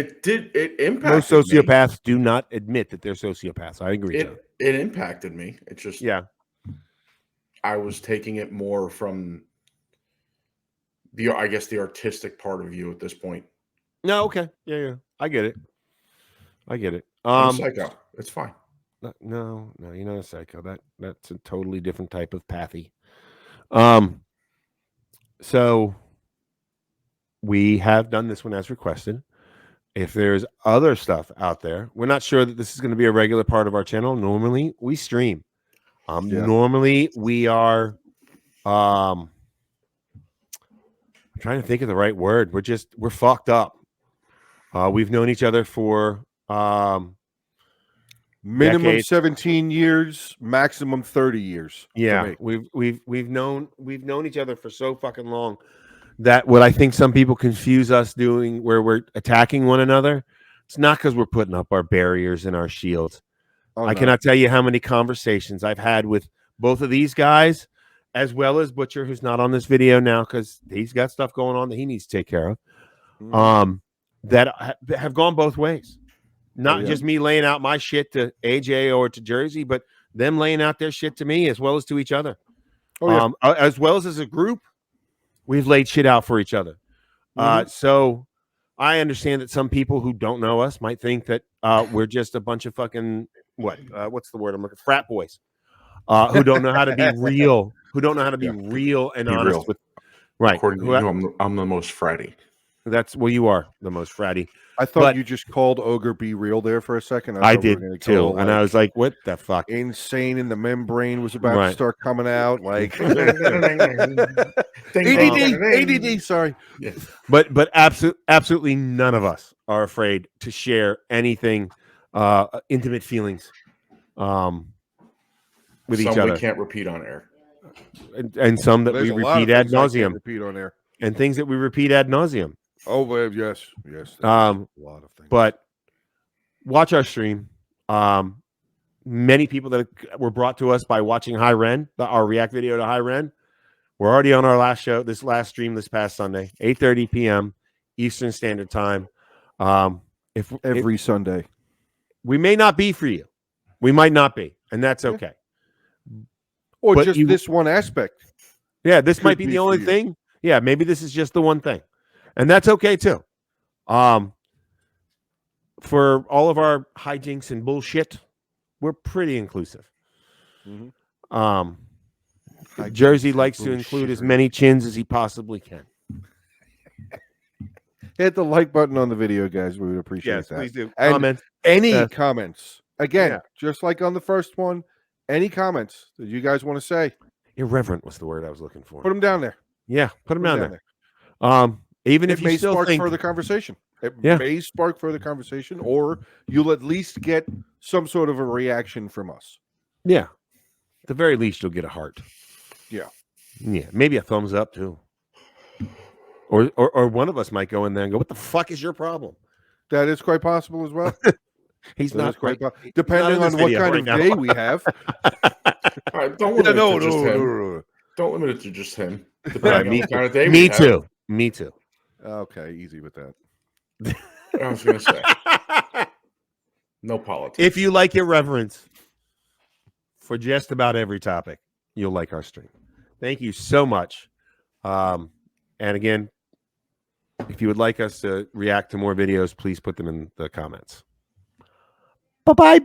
[SPEAKER 3] It impacted
[SPEAKER 1] most sociopaths do not admit that they're sociopaths. I agree.
[SPEAKER 3] It impacted me. It's just I was taking it more from the artistic part of you at this point.
[SPEAKER 1] No, okay, yeah, I get it.
[SPEAKER 3] I'm a psycho. It's fine.
[SPEAKER 1] No, you're not a psycho. That's a totally different type of pathy. So we have done this one as requested. If there's other stuff out there, we're not sure that this is going to be a regular part of our channel. Normally we stream. Normally we are I'm trying to think of the right word. We're fucked up. We've known each other for
[SPEAKER 2] minimum
[SPEAKER 1] decades.
[SPEAKER 2] 17 years, maximum 30 years.
[SPEAKER 1] Yeah, we've known each other for so fucking long that what I think some people confuse us doing, where we're attacking one another, it's not because we're putting up our barriers and our shields. I cannot tell you how many conversations I've had with both of these guys, as well as Butcher, who's not on this video now because he's got stuff going on that he needs to take care of, that have gone both ways. Not just me laying out my shit to AJ or to Jersey, but them laying out their shit to me as well as to each other. As well as a group, we've laid shit out for each other. So I understand that some people who don't know us might think that we're just a bunch of fucking what's the word I'm looking for? Frat boys who don't know how to be real, who don't know how to be real and honest
[SPEAKER 3] real.
[SPEAKER 1] with right.
[SPEAKER 3] According to you, I'm the most fratty.
[SPEAKER 1] You are the most fratty.
[SPEAKER 2] I thought you just called Ogre Be Real there for a second.
[SPEAKER 1] I did too, and I was like, "What the fuck?"
[SPEAKER 2] Insane in the membrane was about to start coming out. Like ADD. Sorry,
[SPEAKER 1] but absolutely none of us are afraid to share anything, intimate feelings, with each other.
[SPEAKER 3] We can't repeat on air.
[SPEAKER 1] and some that
[SPEAKER 2] There's
[SPEAKER 1] we
[SPEAKER 2] a lot of
[SPEAKER 1] repeat ad
[SPEAKER 2] things I can't
[SPEAKER 1] nauseum,
[SPEAKER 2] repeat on there.
[SPEAKER 1] and things that we repeat ad nauseum.
[SPEAKER 2] Oh, well, yes. A lot of things.
[SPEAKER 1] But watch our stream. Many people that were brought to us by watching High Ren, our react video to High Ren. We're already on our last show, this last stream this past Sunday, 8:30 p.m. Eastern Standard Time.
[SPEAKER 2] Every Sunday.
[SPEAKER 1] We may not be for you. We might not be, and that's okay.
[SPEAKER 2] Or
[SPEAKER 1] But
[SPEAKER 2] just this one aspect.
[SPEAKER 1] Yeah, this
[SPEAKER 2] Could
[SPEAKER 1] might be
[SPEAKER 2] be
[SPEAKER 1] the
[SPEAKER 2] for
[SPEAKER 1] only
[SPEAKER 2] you.
[SPEAKER 1] thing. Yeah, maybe this is just the one thing. And that's okay too. For all of our hijinks and bullshit, we're pretty inclusive. Jersey likes to include as many chins as he possibly can.
[SPEAKER 2] Hit the like button on the video, guys. We would appreciate that.
[SPEAKER 1] Please do.
[SPEAKER 2] And
[SPEAKER 1] Comments.
[SPEAKER 2] any comments. Again,
[SPEAKER 1] Yeah.
[SPEAKER 2] just like on the first one, any comments that you guys want to say,
[SPEAKER 1] Irreverent was the word I was looking for.
[SPEAKER 2] put them down there.
[SPEAKER 1] Yeah, put them down there. Even if
[SPEAKER 2] It
[SPEAKER 1] you
[SPEAKER 2] may
[SPEAKER 1] still
[SPEAKER 2] spark
[SPEAKER 1] think
[SPEAKER 2] further conversation. It
[SPEAKER 1] Yeah.
[SPEAKER 2] may spark further conversation, or you'll at least get some sort of a reaction from us.
[SPEAKER 1] Yeah. At the very least, you'll get a heart.
[SPEAKER 2] Yeah.
[SPEAKER 1] Yeah. Maybe a thumbs up too. Or one of us might go in there and go, "What the fuck is your problem?"
[SPEAKER 2] That is quite possible as well.
[SPEAKER 1] He's
[SPEAKER 2] That
[SPEAKER 1] not
[SPEAKER 2] is quite
[SPEAKER 1] quite.
[SPEAKER 2] depending
[SPEAKER 1] not in
[SPEAKER 2] on
[SPEAKER 1] this
[SPEAKER 2] what
[SPEAKER 1] video
[SPEAKER 2] kind
[SPEAKER 1] right
[SPEAKER 2] of
[SPEAKER 1] now.
[SPEAKER 2] day we have.
[SPEAKER 3] All right, don't limit it to just him.
[SPEAKER 2] No.
[SPEAKER 3] Don't limit it to just him.
[SPEAKER 1] Right,
[SPEAKER 3] Depending on
[SPEAKER 1] me
[SPEAKER 3] what kind of day
[SPEAKER 1] Me
[SPEAKER 3] we have.
[SPEAKER 1] too. Me too.
[SPEAKER 2] Okay, easy with that.
[SPEAKER 3] I was going to say, no politics.
[SPEAKER 1] If you like irreverence for just about every topic, you'll like our stream. Thank you so much. And again, if you would like us to react to more videos, please put them in the comments. Bye-bye.